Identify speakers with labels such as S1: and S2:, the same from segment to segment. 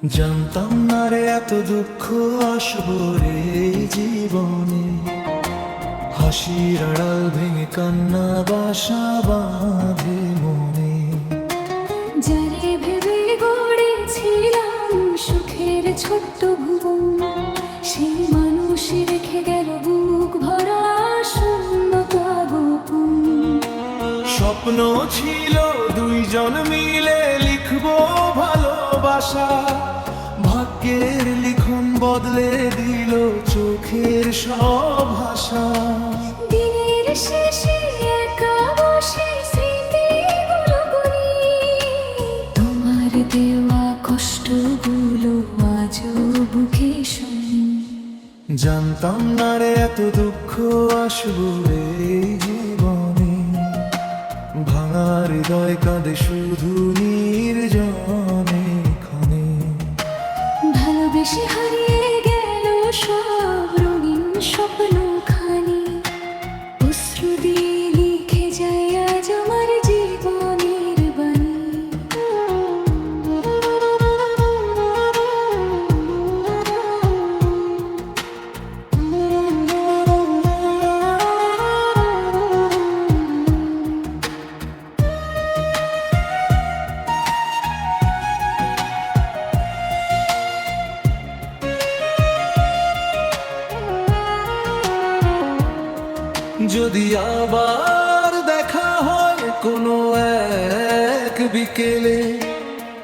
S1: জানতাম না রে এত দুঃখ আসবো রে জীবনে, হাসির আড়াল ভেঙে কান্না বাসা বাঁধে মনে।
S2: যারে ভেবে গড়েছিলাম সুখের ছোট্ট ভুবন, সেই মানুষ রেখে গেল বুক ভরা শূন্যতা গোপন।
S1: স্বপ্ন ছিল দুইজন মিলে লিখবো ভালোবাসা, ভাগ্যের লিখন বদলে দিল চোখের সব ভাষা।
S2: দিনের শেষে একা বসে স্মৃতিগুলো গুনি, তোমার দেওয়া কষ্টগুলো আজও বুকে শুনি।
S1: জানতাম না রে এত দুঃখ আসবো রে জীবনে, ভাঙা হৃদয় কাঁদে শুধু নির্জনে ক্ষণে।
S2: ভালোবেসে হারিয়ে গেল সব রঙিন স্বপ্ন খানি, অশ্রু দিয়ে লিখে যায় আজ আমার জীবনের বাণী।
S1: যদি আবার দেখা হয় কোনো এক বিকেলে,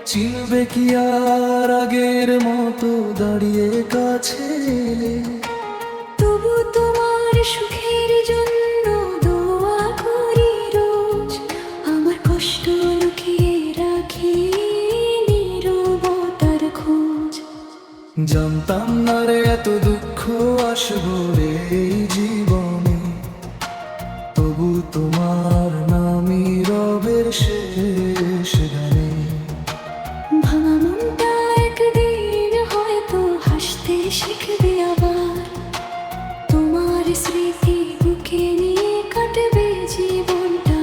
S1: চিনবে কি আর আগের মতো দাঁড়িয়ে কাছে এলে?
S2: তবু তোমার সুখের জন্য দোয়া করি রোজ, আমার কষ্ট লুকিয়ে রাখি নীরবতার খোঁজ।
S1: জানতাম না রে এত দুঃখ আসবো রে জীবনে, তবু তোমার নামই রবের শেষ গানে।
S2: ভাঙা মনটা একদিন হয়তো হাসতে শিখবে আবার, তোমার স্মৃতি বুকে নিয়ে কাটবে জীবনটা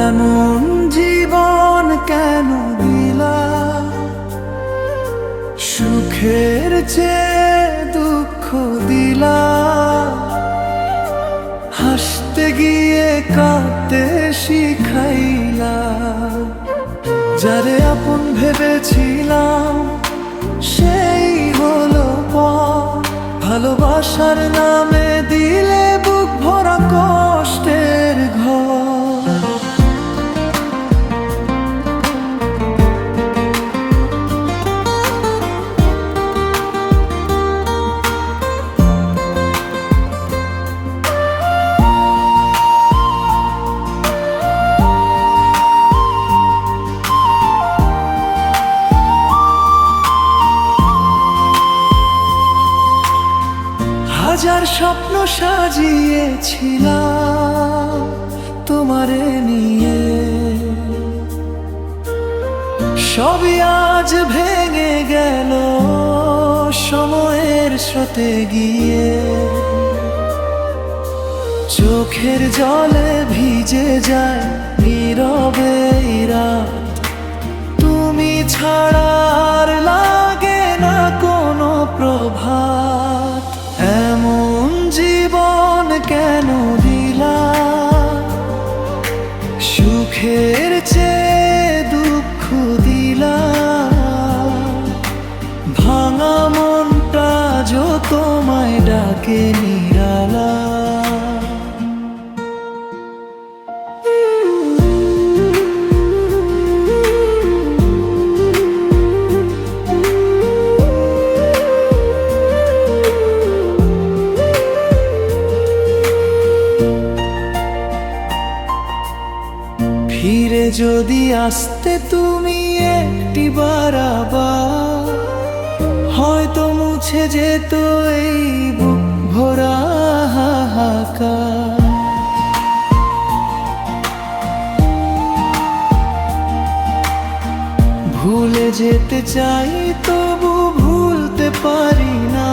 S1: এমন জীবন কেন দিলা, সুখের চেয়ে দুঃখ দিলা, হাসতে গিয়ে কাঁদতে শিখাইলা। যারে আপন ভেবেছিলাম সেই হলো পর, ভালোবাসার নামে দিলে বুক ভরা কষ্টের ঘর। হাজার স্বপ্ন সাজিয়েছিলাম তোমারে নিয়ে, সবই আজ ভেঙে গেল সময়ের স্রোতে গিয়ে। চোখের জলে ভিজে যায় নীরবে রাত, তুমি ছাড়া আর লাগে না কোনো প্রভাত। এমন জীবন কেন দিলা, সুখের চেয়ে দুঃখ দিলা, ভাঙা মনটা যো তোমায় ডাকে নিরালা। যদি আসতে তুমি একটি বার আবার, হয়তো মুছে যেত এই বুক ভরা হাহাকার। ভুলে যেতে চাই তবু ভুলতে পারি না,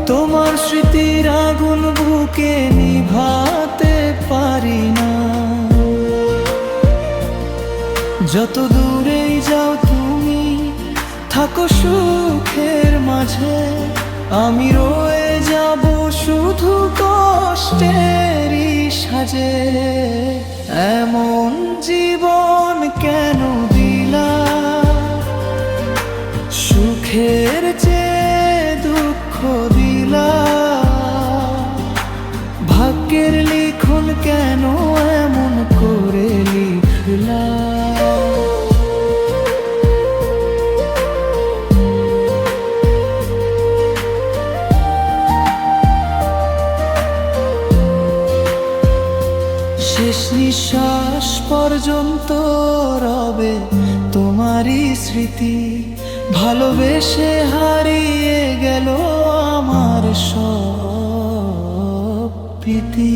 S1: তোমার স্মৃতির আগুন বুকে নিভাতে পারি না। যত দূরেই যাও তুমি থাকো সুখের মাঝে, আমি রয়ে যাব শুধু কষ্টেরই সাজে। এমন জীবন কেন দিলা, সুখের চেয়ে দুঃখ দিলা, ভাগ্যের লিখন কেন এমন করে লিখলা। শেষ নিঃশ্বাস পর্যন্ত রবে তোমারই স্মৃতি, ভালোবেসে হারিয়ে গেল আমার সব প্রীতি।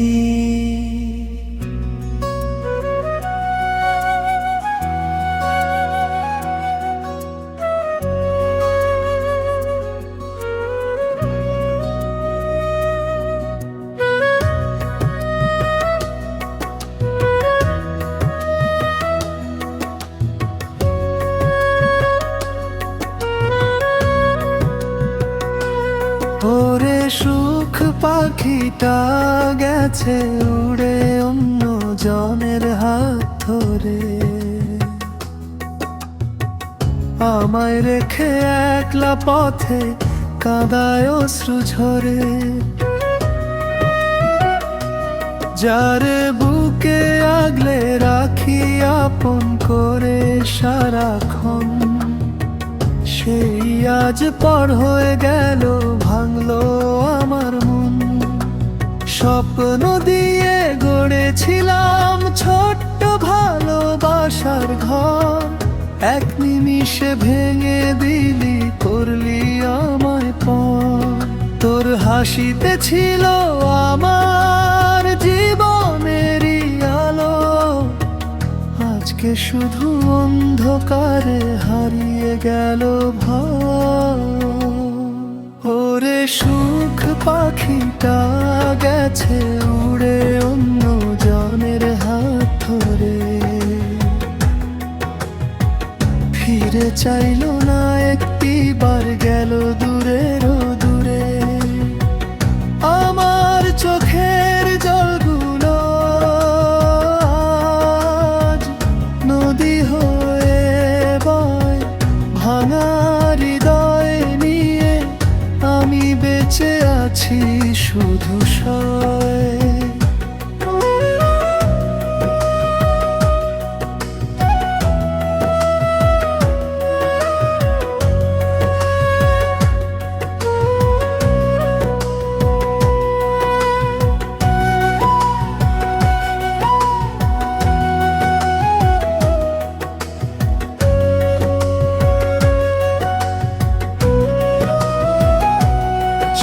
S1: ওরে সুখ পাখিটা গেছে উড়ে অন্য জনের হাত ধরে, আমায় রেখে একলা পথে কাঁদায় অশ্রু ঝরে। যারে বুকে আগলে রাখি আপন করে সারাক্ষণ, সেই আজ পর হয়ে গেল ভাঙলো আমার মন। স্বপ্ন দিয়ে গড়েছিলাম ছোট্ট ভালোবাসার ঘর, এক নিমিষে ভেঙে দিলি করলি আমায় পর। তোর হাসিতে ছিল আমার জীবনেরই আলো, আজকে শুধু অন্ধকারে হারিয়ে গেল ভয়। ওরে সুখ পাখিটা গেছে উড়ে অন্য জনের হাত ধরে, ফিরে চাইলো না একটি বার গেল দূরেরও দূরে। আমার চোখের জলগুলো আজ নদী হয়ে বয়, ভাঙা হৃদয় নিয়ে আমি বেঁচে আছি শুধু সয়।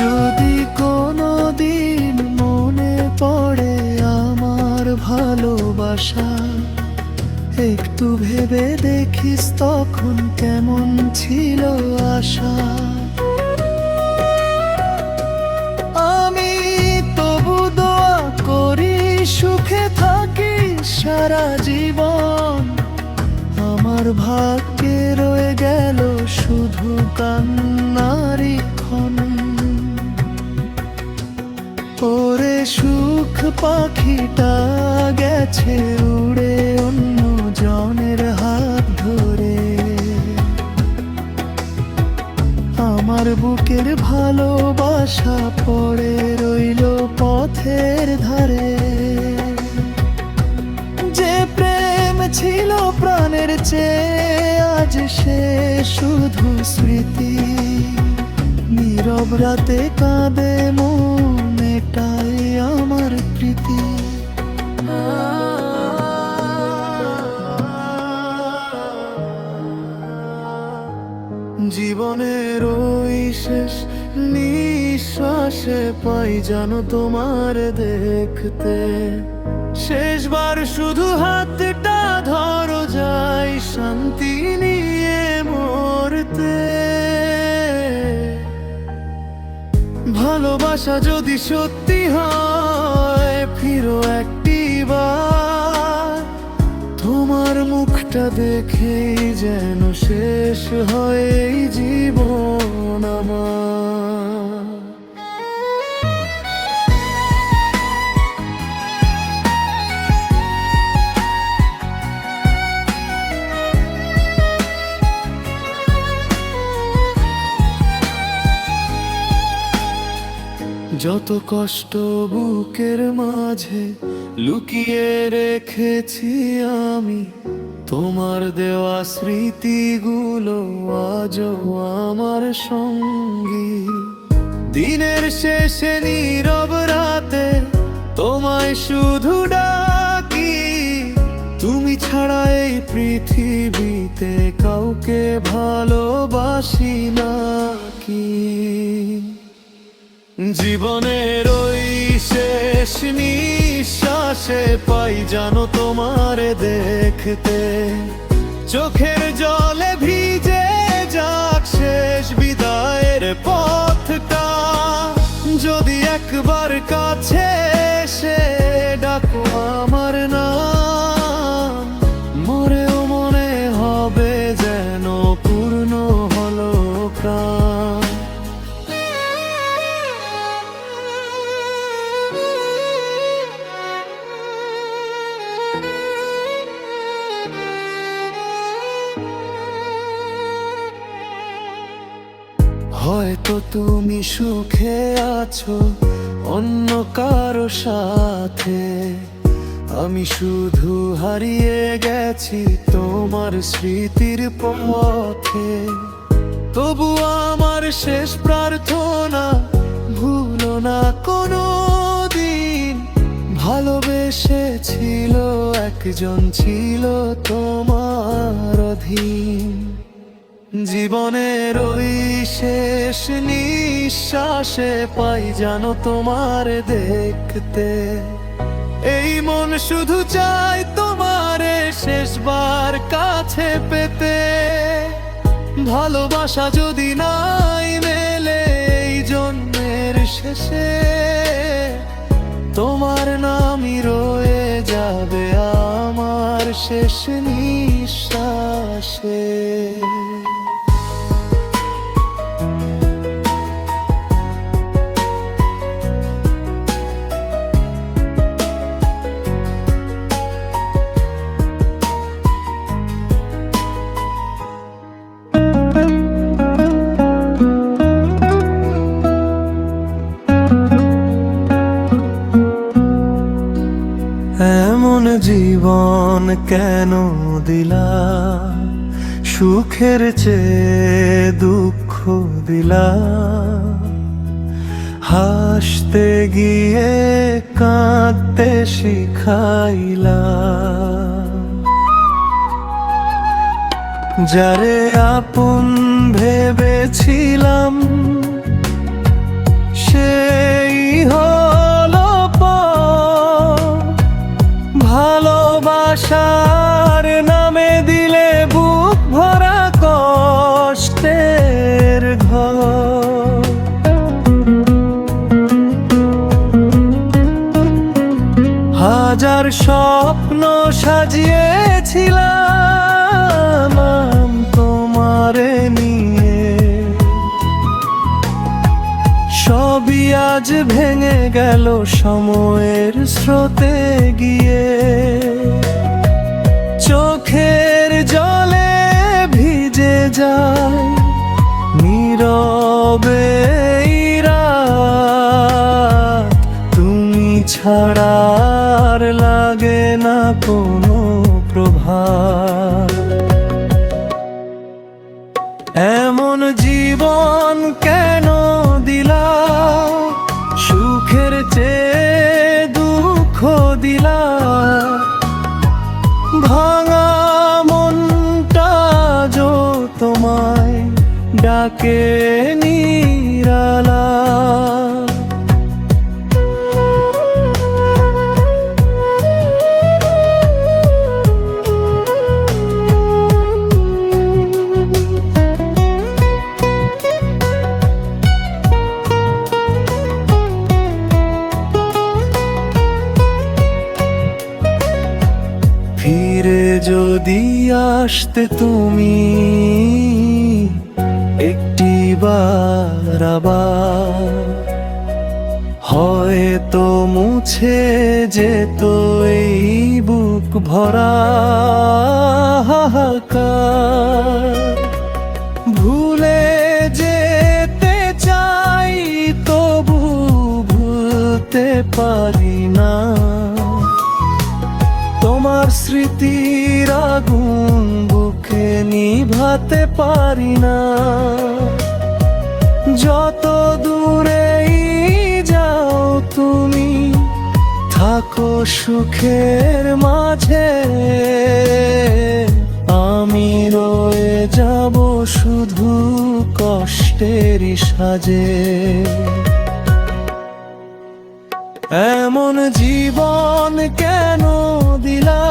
S1: যদি কোনো দিন মনে পড়ে আমার ভালোবাসা, একটু ভেবে দেখিস তখন কেমন ছিল আশা। আমি তবু দোয়া করি সুখে থাকি সারা জীবন, আমার ভাগ্যে রয়ে গেল শুধু কান্নারই ক্ষণ। ওরে সুখ পাখিটা গেছে উড়ে অন্য জনের হাত ধরে, আমার বুকের ভালোবাসা পড়ে রইল পথের ধারে। যে প্রেম ছিল প্রাণের চেয়ে আজ সে শুধু স্মৃতি, নীরব রাতে কাঁদে মন এটাই আমার প্রীতি। জীবনের ওই শেষ নিঃশ্বাসে পাই জানো তোমার দেখতে, শেষবার শুধু হাতটা ধরো যাই শান্তি নিয়ে মরতে। ভালোবাসা যদি সত্যি হয় ফিরো একটিবার, তোমার মুখটা দেখেই যেন শেষ হয় এই জীবন আমার। যত কষ্ট বুকের মাঝে লুকিয়ে রেখেছি আমি, তোমার দেওয়া স্মৃতিগুলো আজও আমার সঙ্গী। দিনের শেষে নীরব রাতে তোমায় শুধু ডাকি, তুমি ছাড়া এই পৃথিবীতে কাউকে ভালোবাসি নাকি। জীবনের ওই শেষ নিঃশ্বাসে পাই জানো তোমার দেখতে, চোখের জলে ভিজে যাক শেষ বিদায়ের পথটা। যদি একবার কাছে এসে ডাকো আমার নাম, মরেও মনে হবে যেন পূর্ণ হলো প্রাণ। হয়তো তুমি সুখে আছো অন্য কারো সাথে, আমি শুধু হারিয়ে গেছি তোমার স্মৃতির পথে। তবু আমার শেষ প্রার্থনা ভুলো না কোনো দিন, ভালোবেসেছিল একজন ছিল তোমার অধীন। জীবনের ওই শেষ নিঃশ্বাসে পাই জানো তোমার দেখতে, এই মন শুধু চাই তোমারে শেষবার কাছে পেতে। ভালোবাসা যদি নাই মেলে এই জন্মের শেষে, তোমার নামই রয়ে যাবে আমার শেষ নিঃশ্বাসে। এমন জীবন কেন দিলা, সুখের চেয়ে দুঃখ দিলা, হাসতে গিয়ে কাঁদতে শিখাইলা। যারে আপন ভেবেছিলাম সেই হলো পর, ভালোবাসার নামে দিলে বুক ভরা কষ্টের ঘর। হাজার স্বপ্ন সাজিয়েছিলাম তোমারে নিয়ে, সবই আজ ভেঙে গেল সময়ের স্রোতে গিয়ে। চোখের জলে ভিজে যায় নীরবে এই রাত, তুমি ছাড়া আর লাগে না কোনো প্রভাত। এমন জীবন কেন দিলা, সুখের চেয়ে দুঃখ দিলা, ভাঙা মনটা যো তোমায় থাকে নিরালা। ফিরে যদি আসতে তুমি একটিবার আবার, হয়তো মুছে যেত এই বুক ভরা হাহাকার। ভুলে যেতে চাই তবু ভুলতে পারি না, তোমার স্মৃতির আগুন বুকে নিভাতে পারি না। যত দূরেই যাও তুমি, থাকো সুখের মাঝে, আমি রয়ে যাব শুধু কষ্টেরই সাজে। এমন জীবন কেন দিলা,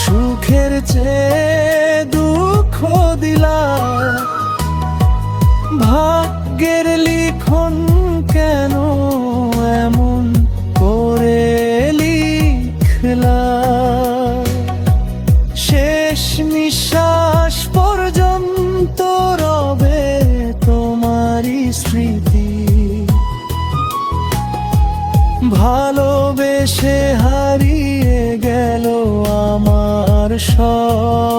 S1: সুখের চেয়ে দুঃখ দিলা, ভাগ্যের লিখন কেন এমন করে লিখলা। শেষ নিঃশ্বাস পর্যন্ত রবে তোমারই স্মৃতি, ভালোবেসে হারিয়ে গেল আমার সব।